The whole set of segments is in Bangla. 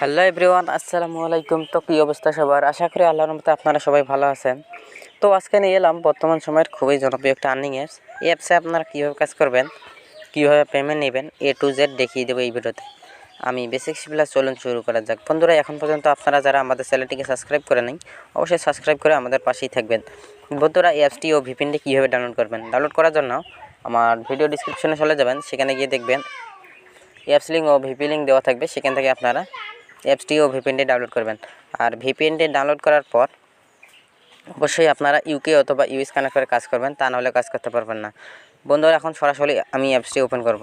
হ্যালো এভরিওয়ান, আসসালামু আলাইকুম। তো কী অবস্থা সবার? আশা করি আল্লাহর রহমতে আপনারা সবাই ভালো আছেন। তো আজকে নিয়ে এলাম বর্তমান সময়ের খুবই জনপ্রিয় একটা আর্নিং অ্যাপস। এই অ্যাপসে আপনারা কীভাবে কাজ করবেন, কীভাবে পেমেন্ট নেবেন, A to Z দেখিয়ে দেবো এই ভিডিওতে। আমি বেসিক শিবলা, চলুন শুরু করা যাক। বন্ধুরা, এখন পর্যন্ত আপনারা যারা আমাদের চ্যানেলটিকে সাবস্ক্রাইব করে নেই, অবশ্যই সাবস্ক্রাইব করে আমাদের পাশেই থাকবেন। বন্ধুরা, এই অ্যাপসটি ও ভিপিএনটি কীভাবে ডাউনলোড করবেন, ডাউনলোড করার জন্য আমার ভিডিও ডিসক্রিপশনে চলে যাবেন, সেখানে গিয়ে দেখবেন অ্যাপস লিঙ্ক ও ভিপি লিঙ্ক দেওয়া থাকবে। সেখান থেকে আপনারা অ্যাপসটি ও ভিপিএনটি ডাউনলোড করবেন। আর ভিপিএনটি ডাউনলোড করার পর অবশ্যই আপনারা ইউকে অথবা ইউএস কানেক্ট করে কাজ করবেন, তা নাহলে কাজ করতে পারবেন না। বন্ধুরা, এখন সরাসরি আমি অ্যাপসটি ওপেন করব।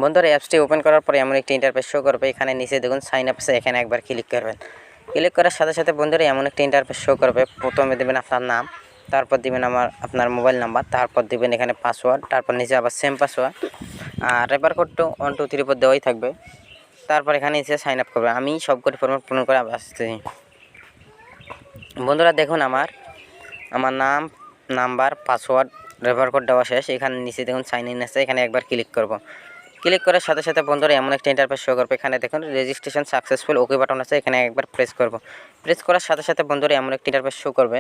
বন্ধুরা, অ্যাপসটি ওপেন করার পরে এমন একটি ইন্টারফেস শো করবে। এখানে নিচে দেখুন সাইন আপ আছে, এখানে একবার ক্লিক করবেন। ক্লিক করার সাথে সাথে বন্ধুরা এমন একটি ইন্টারফেস শো করবে। প্রথমে দেবেন আপনার নাম, তারপর দিবেন আপনার মোবাইল নাম্বার, তারপর দিবেন এখানে পাসওয়ার্ড, তারপর নিচে আবার সেম পাসওয়ার্ড, আর রেফার কোডটা 1 2 3 পর দেওয়াই থাকবে। তারপর এখানে এসে সাইন আপ করবে। আমি সবকটি ফর্মেট পূরণ করে আসতেছি। বন্ধুরা দেখুন আমার নাম, নাম্বার, পাসওয়ার্ড, রেফার কোড দেওয়া শেষ। এখানে নিচে দেখুন সাইন ইন আছে, এখানে একবার ক্লিক করব। ক্লিক করার সাথে সাথে বন্ধুরা এমন একটা ইন্টারফেস শো করবে। এখানে দেখুন রেজিস্ট্রেশন সাকসেসফুল, ওকে বাটন আছে, এখানে একবার প্রেস করব। প্রেস করার সাথে সাথে বন্ধুরা এমন একটা ইন্টারফেস শো করবে।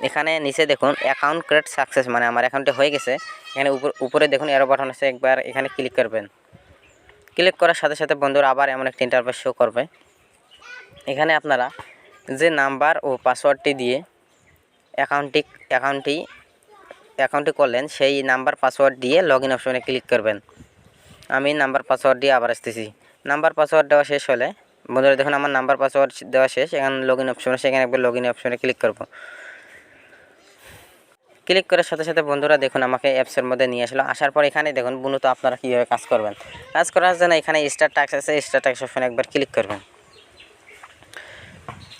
এখানে নিচে দেখুন অ্যাকাউন্ট ক্রিয়েট সাকসেস, মানে আমার অ্যাকাউন্টে হয়ে গেছে। এখানে উপরে দেখুন এরো বাটন আছে, একবার এখানে ক্লিক করবেন। ক্লিক করার সাথে সাথে বন্ধুরা আবার এমন একটা ইন্টারফেস শো করবে। এখানে আপনারা যে নাম্বার ও পাসওয়ার্ডটি দিয়ে অ্যাকাউন্টটি করলেন, সেই নাম্বার পাসওয়ার্ড দিয়ে লগ ইন অপশনে ক্লিক করবেন। আমি নাম্বার পাসওয়ার্ড দিয়ে আবার আসতেছি। নাম্বার পাসওয়ার্ড দেওয়া শেষ হলে বন্ধুরা দেখুন আমার নাম্বার পাসওয়ার্ড দেওয়া শেষ। এখানে লগ ইন অপশন আছে, এখানে একবার লগ ইন অপশনে ক্লিক করব। ক্লিক করার সাথে সাথে বন্ধুরা দেখুন আমাকে অ্যাপসের মধ্যে নিয়ে আসলো। আসার পর এখানে দেখুন মূলত আপনারা কীভাবে কাজ করবেন। কাজ করার জন্য এখানে স্টার্ট টাস্ক আছে, স্টার্ট টাস্ক অপশনে একবার ক্লিক করবেন।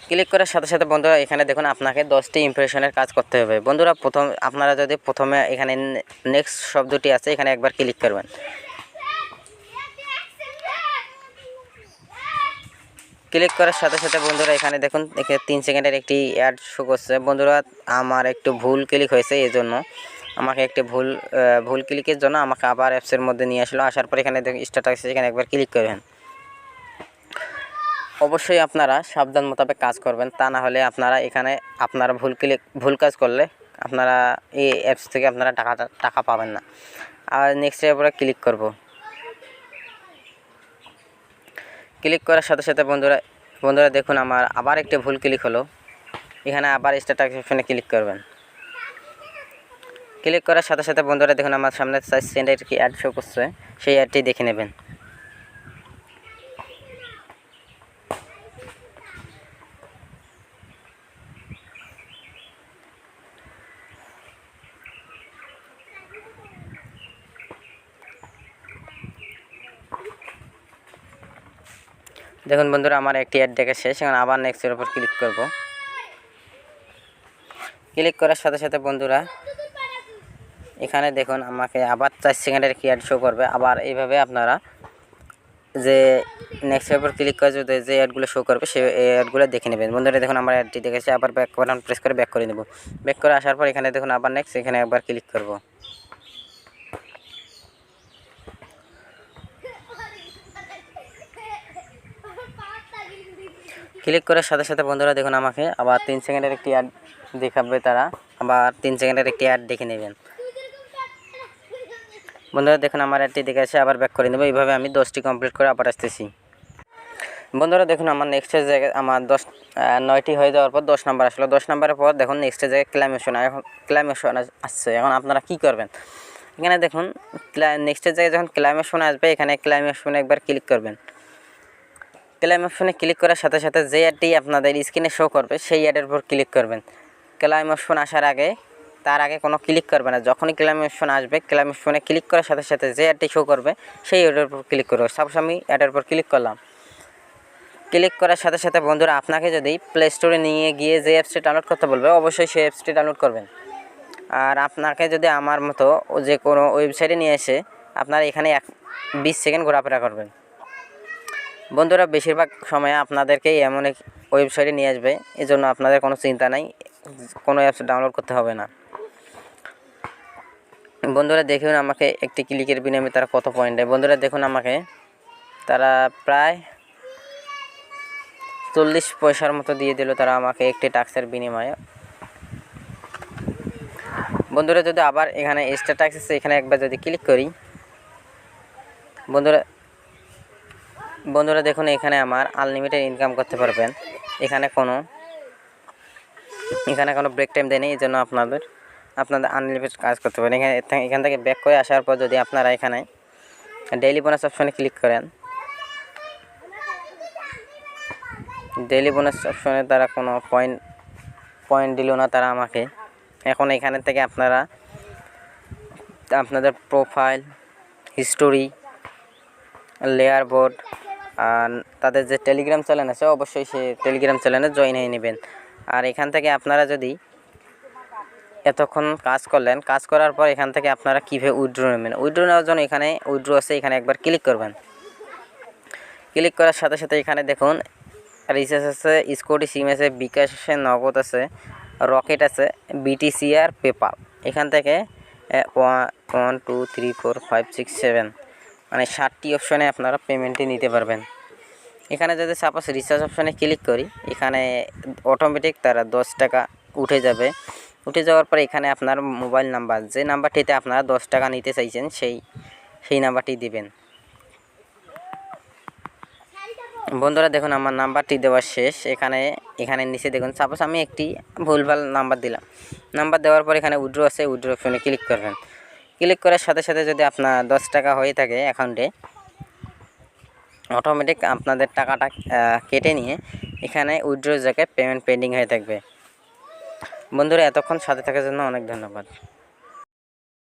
ক্লিক করার সাথে সাথে বন্ধুরা এখানে দেখুন আপনাকে 10টি ইমপ্রেশনের কাজ করতে হবে। বন্ধুরা আপনারা যদি প্রথমে এখানে নেক্সট শব্দটি আছে, এখানে একবার ক্লিক করবেন। ক্লিক করার সাথে সাথে বন্ধুরা এখানে দেখুন 3 সেকেন্ডের একটি অ্যাড শো করছে। বন্ধুরা আমার একটু ভুল ক্লিক হয়েছে, এই জন্য আমাকে একটি ভুল ক্লিকের জন্য আমাকে আবার অ্যাপসের মধ্যে নিয়ে আসলো। আসার পর এখানে দেখুন স্টার্ট আছে, এখানে একবার ক্লিক করবেন। অবশ্যই আপনারা সাবধান মোতাবেক কাজ করবেন, তা না হলে আপনারা ভুল কাজ করলে আপনারা এই অ্যাপস থেকে আপনারা টাকা পাবেন না। আর নেক্সটের উপরে ক্লিক করব। ক্লিক করার সাথে সাথে বন্ধুরা দেখুন আমার আবার একটি ভুল ক্লিক হলো। এখানে আবার স্টার্ট অপশনে ক্লিক করবেন। ক্লিক করার সাথে সাথে বন্ধুরা দেখুন আমার সামনে 4 সেকেন্ডের কি অ্যাড শো করছে, সেই অ্যাডটি দেখে নেবেন। দেখুন বন্ধুরা আমার একটি অ্যাড দেখা শেষ। এখন আবার নেক্সটের উপর ক্লিক করব। ক্লিক করার সাথে সাথে বন্ধুরা এখানে দেখুন আমাকে আবার 4 সেকেন্ডের কি অ্যাড শো করবে। আবার এইভাবে আপনারা যে নেক্সটের উপর ক্লিক করে যে অ্যাডগুলো শো করবে সেই অ্যাডগুলো দেখে নেবেন। বন্ধুরা দেখুন আমার অ্যাডটি দেখেছে, আবার ব্যাক বাটন প্রেস করে ব্যাক করে নেব। ব্যাক করে আসার পর এখানে দেখুন আবার নেক্সট, এখানে একবার ক্লিক করব। ক্লিক করার সাথে সাথে বন্ধুরা দেখুন আমাকে আবার 3 সেকেন্ডের একটি অ্যাড দেখাবে। তারা আবার 3 সেকেন্ডের একটি অ্যাড দেখে নেবেন। বন্ধুরা দেখুন আমার অ্যাডটি দেখেছে, আবার ব্যাক করে নেব। এইভাবে আমি 10টি কমপ্লিট করে আবার আসতেছি। বন্ধুরা দেখুন আমার নেক্সটের জায়গায় আমার 9টি হয়ে যাওয়ার পর 10 নাম্বার আসলো। 10 নাম্বারের পর দেখুন নেক্সটের জায়গায় ক্লাইমেশন, এখন ক্লাইমেশন আসছে। এখন আপনারা কি করবেন, এখানে দেখুন নেক্সটের জায়গায় যখন ক্লাইমেশন আসবে, এখানে ক্লাইমেশনে একবার ক্লিক করবেন। ক্লাইম অপশনে ক্লিক করার সাথে সাথে যে অ্যাডটি আপনাদের স্ক্রিনে শো করবে সেই অ্যাডের উপর ক্লিক করবেন। ক্লাইম অপশন আসার আগে তার আগে কোনো ক্লিক করবে না। যখনই ক্লাইম অপশন আসবে, ক্লাইম অপশনে ক্লিক করার সাথে সাথে যে অ্যাডটি শো করবে সেই অ্যাডের উপর ক্লিক করবে। সাপোজ আমি অ্যাডের উপর ক্লিক করলাম। ক্লিক করার সাথে সাথে বন্ধুরা আপনাকে যদি প্লে স্টোরে নিয়ে গিয়ে যে অ্যাপসটি ডাউনলোড করতে বলবে, অবশ্যই সেই অ্যাপসটি ডাউনলোড করবেন। আর আপনাকে যদি আমার মতো যে কোনো ওয়েবসাইটে নিয়ে এসে আপনারা এখানে 20 সেকেন্ড ঘোরাফেরা করবেন। বন্ধুরা বেশিরভাগ সময়ে আপনাদেরকে এমন এক ওয়েবসাইটে নিয়ে আসবে, এজন্য আপনাদের কোনো চিন্তা নাই, কোনো অ্যাপস ডাউনলোড করতে হবে না। বন্ধুরা দেখুন আমাকে একটি ক্লিকের বিনিময়ে তারা কত পয়েন্ট দেয়। বন্ধুরা দেখুন আমাকে তারা প্রায় 40 পয়সার মতো দিয়ে দিল তারা আমাকে একটি টাস্কের বিনিময়ে। বন্ধুরা যদি আবার এখানে এক্সট্রা টাস্ক আছে, এখানে একবার যদি ক্লিক করি, বন্ধুরা দেখুন এখানে আমার আনলিমিটেড ইনকাম করতে পারবেন। এখানে কোনো ব্রেক টাইম দেয়নি, এই জন্য আপনাদের আনলিমিটেড কাজ করতে পারেন। এখান থেকে ব্যাক করে আসার পর যদি আপনারা এখানে ডেইলি বোনাস অপশনে ক্লিক করেন, ডেইলি বোনাস অপশনে তারা কোনো পয়েন্ট দিল না তারা আমাকে। এখন এখানে থেকে আপনারা আপনাদের প্রোফাইল, হিস্টোরি, লেয়ার বোর্ড আর তাদের যে টেলিগ্রাম চ্যানেল আছে অবশ্যই সেই টেলিগ্রাম চ্যানেলে জয়েন হয়ে নেবেন। আর এখান থেকে আপনারা যদি এতক্ষণ কাজ করলেন, কাজ করার পর এখান থেকে আপনারা কীভাবে উইথড্র নেবেন, উইথড্র নেওয়ার জন্য এখানে উইথড্র আছে, এখানে একবার ক্লিক করবেন। ক্লিক করার সাথে সাথে এখানে দেখুন রিচার্জ আছে, স্কুটি সিম আছে, বিকাশ আছে, নগদ আছে, রকেট আছে, বিটিসি আর পেপাল। এখান থেকে 1 2 3 4 5 6 7 মানে 7টি অপশনে আপনারা পেমেন্টটি নিতে পারবেন। এখানে যদি সাপোজ রিচার্জ অপশনে ক্লিক করি, এখানে অটোমেটিক তারা 10 টাকা উঠে যাবে। উঠে যাওয়ার পরে এখানে আপনার মোবাইল নাম্বার, যে নাম্বারটিতে আপনারা 10 টাকা নিতে চাইছেন সেই নাম্বারটি দিবেন। বন্ধুরা দেখুন আমার নাম্বারটি দেওয়া শেষ। এখানে নিচে দেখুন সাপোজ আমি একটি ভুলভাল নাম্বার দিলাম। নাম্বার দেওয়ার পর এখানে উইথড্র আছে, উইথড্র অপশনে ক্লিক করবেন। ক্লিক করার সাথে সাথে যদি আপনার 10 টাকা হয়ে থাকে অ্যাকাউন্টে, অটোমেটিক আপনাদের টাকাটা কেটে নিয়ে এখানে উইথড্র জায়গায় পেমেন্ট পেন্ডিং হয়ে থাকবে। বন্ধুরা এতক্ষণ সাথে থাকার জন্য অনেক ধন্যবাদ।